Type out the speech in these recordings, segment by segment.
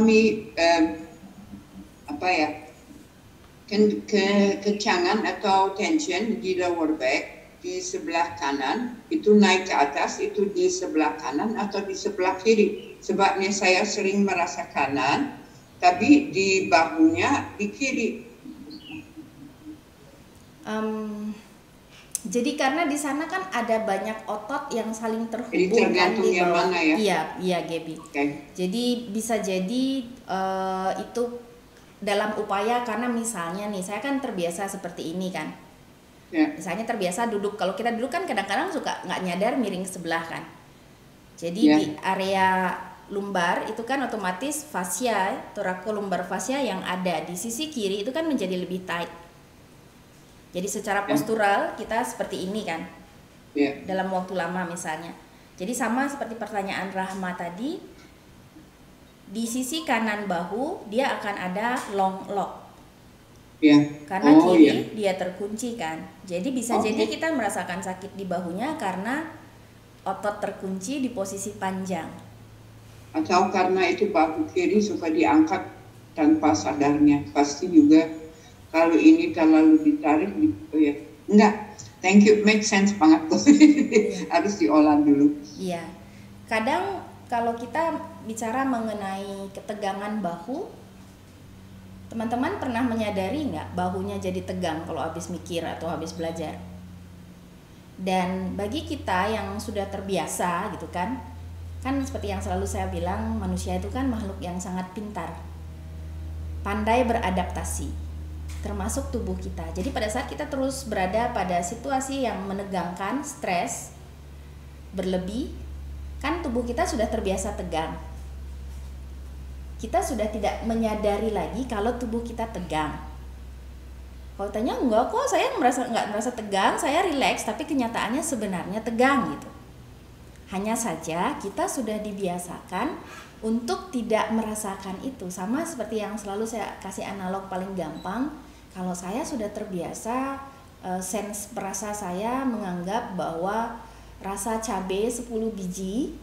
mengalami kekencangan atau tension di lower back di sebelah kanan, itu naik ke atas, itu di sebelah kanan atau di sebelah kiri. Sebabnya saya sering merasa kanan, tapi di bahunya di kiri. Jadi karena di sana kan ada banyak otot yang saling terhubung. Jadi tergantung kan di yang bawah. mana ya? Iya, Gaby. Okay. Jadi bisa jadi itu dalam upaya, karena misalnya nih saya kan terbiasa seperti ini kan. Yeah. Misalnya terbiasa duduk, kalau kita duduk kan kadang-kadang suka nggak nyadar miring sebelah kan. Jadi di area lumbar itu kan otomatis fascia, thoracolumbar fascia yang ada di sisi kiri itu kan menjadi lebih tight. Jadi secara postural kita seperti ini kan, dalam waktu lama misalnya. Jadi sama seperti pertanyaan Rahma tadi, di sisi kanan bahu dia akan ada long lock. Karena kiri dia terkunci kan. Jadi bisa jadi kita merasakan sakit di bahunya karena otot terkunci di posisi panjang. Atau karena itu bahu kiri suka diangkat tanpa sadarnya. Pasti juga kalau ini terlalu ditarik enggak. Thank you, make sense banget. Harus diolah dulu. Iya. Kadang kalau kita bicara mengenai ketegangan bahu, teman-teman pernah menyadari nggak bahunya jadi tegang kalau habis mikir atau habis belajar? Dan bagi kita yang sudah terbiasa gitu kan seperti yang selalu saya bilang, manusia itu kan makhluk yang sangat pintar, pandai beradaptasi, termasuk tubuh kita. Jadi pada saat kita terus berada pada situasi yang menegangkan, stres, berlebih, kan tubuh kita sudah terbiasa tegang. Kita sudah tidak menyadari lagi kalau tubuh kita tegang. Kalau tanya, enggak kok, saya nggak merasa tegang, saya rileks, tapi kenyataannya sebenarnya tegang gitu. Hanya saja kita sudah dibiasakan untuk tidak merasakan itu. Sama seperti yang selalu saya kasih analog paling gampang, kalau saya sudah terbiasa, sense perasa saya menganggap bahwa rasa cabai 10 biji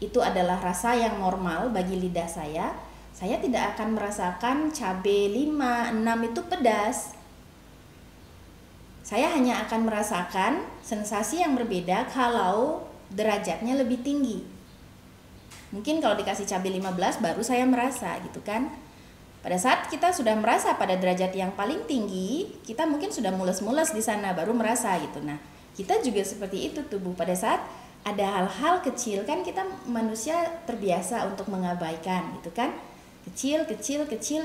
itu adalah rasa yang normal bagi lidah saya tidak akan merasakan cabai 5, 6 itu pedas. Saya hanya akan merasakan sensasi yang berbeda kalau derajatnya lebih tinggi. Mungkin kalau dikasih cabai 15 baru saya merasa gitu kan. Pada saat kita sudah merasa pada derajat yang paling tinggi, kita mungkin sudah mules-mules di sana baru merasa gitu. Nah, kita juga seperti itu tubuh. Pada saat ada hal-hal kecil kan kita manusia terbiasa untuk mengabaikan gitu kan. Kecil,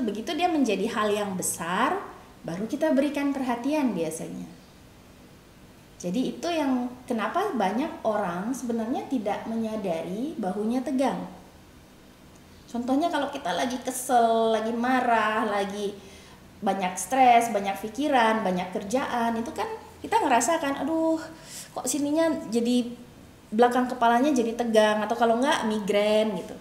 begitu dia menjadi hal yang besar, baru kita berikan perhatian biasanya. Jadi itu yang kenapa banyak orang sebenarnya tidak menyadari bahunya tegang. Contohnya kalau kita lagi kesel, lagi marah, lagi banyak stres, banyak pikiran, banyak kerjaan, itu kan kita ngerasakan, aduh kok sininya jadi belakang kepalanya jadi tegang, atau kalau enggak migrain gitu.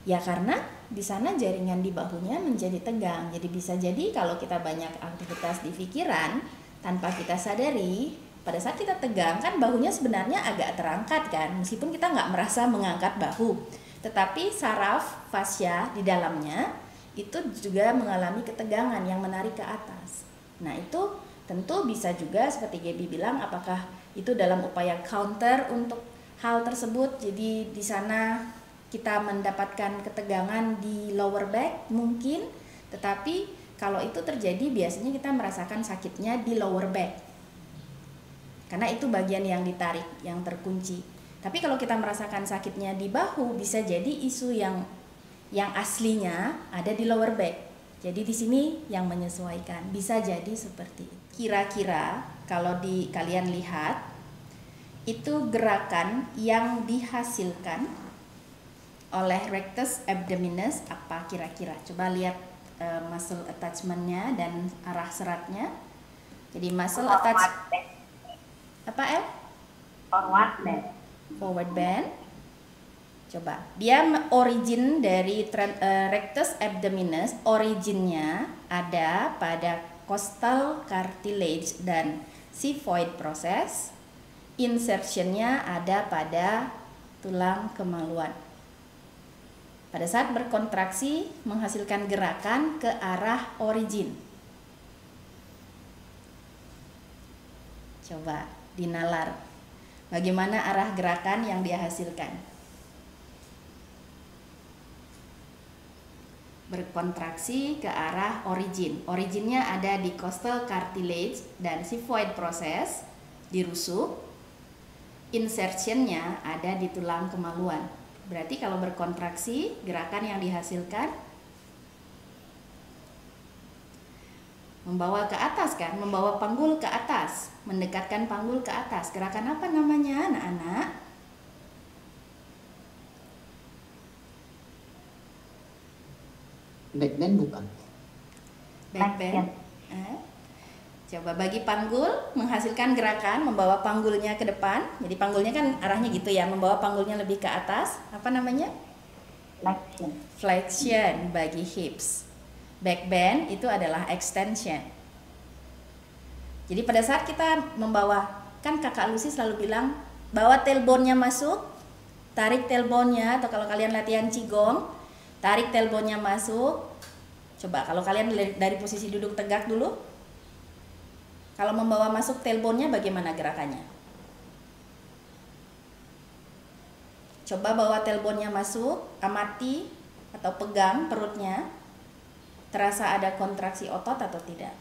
Ya karena di sana jaringan di bahunya menjadi tegang. Jadi bisa jadi kalau kita banyak aktivitas di pikiran tanpa kita sadari, pada saat kita tegang kan bahunya sebenarnya agak terangkat kan, meskipun kita nggak merasa mengangkat bahu, tetapi saraf fascia di dalamnya itu juga mengalami ketegangan yang menarik ke atas. Nah itu tentu bisa juga seperti Gaby bilang, apakah itu dalam upaya counter untuk hal tersebut, jadi di sana kita mendapatkan ketegangan di lower back mungkin, tetapi kalau itu terjadi biasanya kita merasakan sakitnya di lower back karena itu bagian yang ditarik, yang terkunci. Tapi kalau kita merasakan sakitnya di bahu, bisa jadi isu yang aslinya ada di lower back. Jadi di sini yang menyesuaikan, bisa jadi seperti itu. Kira-kira kalau kalian lihat itu gerakan yang dihasilkan oleh rectus abdominis apa kira-kira? Coba lihat muscle attachment-nya dan arah seratnya. Jadi muscle attachment apa forward bend. Coba, dia origin dari rectus abdominis, originnya ada pada costal cartilage dan xiphoid process. Insertionnya ada pada tulang kemaluan. Pada saat berkontraksi menghasilkan gerakan ke arah origin. Coba dinalar. Bagaimana arah gerakan yang dia hasilkan? Berkontraksi ke arah origin. Originnya ada di costal cartilage dan xiphoid process, di rusuk. Insertionnya ada di tulang kemaluan. Berarti kalau berkontraksi, gerakan yang dihasilkan membawa ke atas kan, membawa panggul ke atas, mendekatkan panggul ke atas. Gerakan apa namanya, anak-anak? Backbend bukan? Backbend. Coba bagi panggul, menghasilkan gerakan, membawa panggulnya ke depan. Jadi panggulnya kan arahnya gitu ya, membawa panggulnya lebih ke atas. Apa namanya? Flexion. Flexion bagi hips. Backbend itu adalah extension. Jadi pada saat kita membawa, kan kakak Lucy selalu bilang, bawa tailbone-nya masuk, tarik tailbone-nya, atau kalau kalian latihan qigong, tarik tailbone-nya masuk. Coba kalau kalian dari posisi duduk tegak dulu. Kalau membawa masuk tailbone-nya bagaimana gerakannya? Coba bawa tailbone-nya masuk, amati atau pegang perutnya. Terasa ada kontraksi otot atau tidak?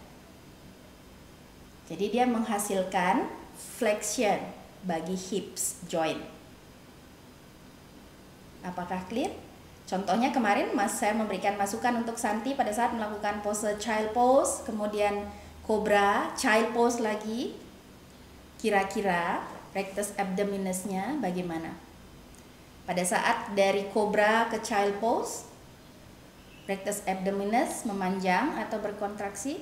Jadi dia menghasilkan flexion bagi hips joint. Apakah clear? Contohnya kemarin saya memberikan masukan untuk Santi pada saat melakukan pose child pose, kemudian cobra, child pose lagi. Kira-kira rectus abdominisnya bagaimana? Pada saat dari cobra ke child pose, rectus abdominis memanjang atau berkontraksi?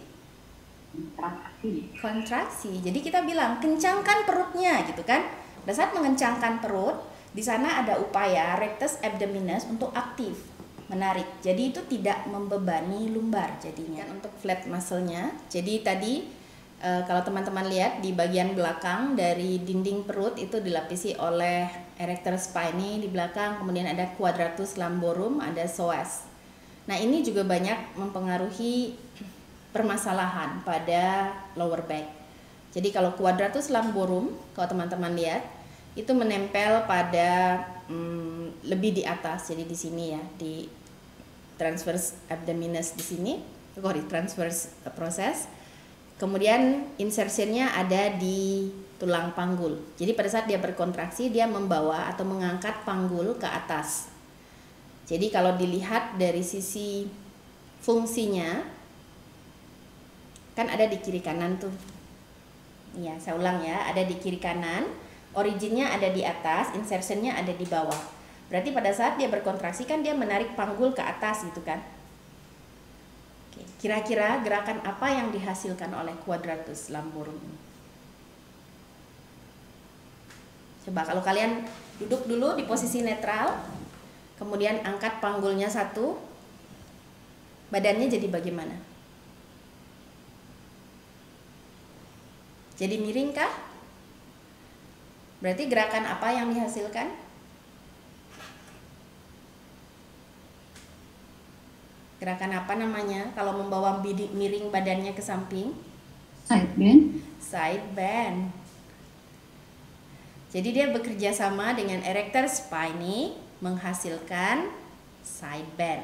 Kontraksi. Jadi kita bilang kencangkan perutnya gitu kan. Pada saat mengencangkan perut, di sana ada upaya rectus abdominis untuk aktif, menarik. Jadi itu tidak membebani lumbar jadinya. Untuk flat muscle-nya. Jadi tadi kalau teman-teman lihat di bagian belakang dari dinding perut itu dilapisi oleh erector spinae di belakang, kemudian ada quadratus lumborum, ada psoas. Nah, ini juga banyak mempengaruhi permasalahan pada lower back. Jadi kalau quadratus lumborum, kalau teman-teman lihat, itu menempel pada lebih di atas. Jadi di sini ya, di transverse abdominis di sini, transverse process. Kemudian insertionnya ada di tulang panggul. Jadi pada saat dia berkontraksi, dia membawa atau mengangkat panggul ke atas. Jadi kalau dilihat dari sisi fungsinya, kan ada di kiri kanan tuh. Iya, saya ulang ya, ada di kiri kanan. Originnya ada di atas, insertionnya ada di bawah. Berarti pada saat dia berkontraksi kan dia menarik panggul ke atas gitu kan. Oke, kira-kira gerakan apa yang dihasilkan oleh quadratus lumborum ini? Coba kalau kalian duduk dulu di posisi netral, kemudian angkat panggulnya satu, badannya jadi bagaimana? Jadi miring kah? Berarti gerakan apa yang dihasilkan? Gerakan apa namanya kalau membawa miring badannya ke samping? Side bend. Side bend. Jadi dia bekerja sama dengan erector spinae menghasilkan side bend.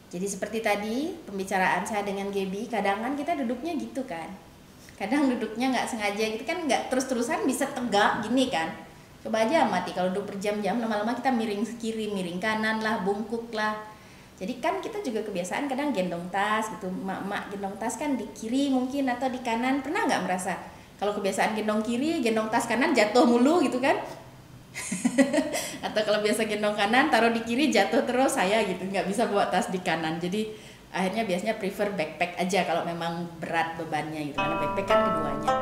Jadi seperti tadi pembicaraan saya dengan Gaby, kadang kan kita duduknya gitu kan. Kadang duduknya nggak sengaja gitu kan, nggak terus-terusan bisa tegak gini kan. Coba aja amati kalau duduk berjam-jam, lama-lama kita miring kiri, miring kanan lah, bungkuk lah. Jadi kan kita juga kebiasaan kadang gendong tas gitu, mak-mak gendong tas kan di kiri mungkin atau di kanan. Pernah nggak merasa kalau kebiasaan gendong kiri, gendong tas kanan jatuh mulu gitu kan? Atau kalau biasa gendong kanan taruh di kiri jatuh terus, saya gitu nggak bisa bawa tas di kanan. Jadi akhirnya biasanya prefer backpack aja kalau memang berat bebannya gitu, karena backpack kan keduanya.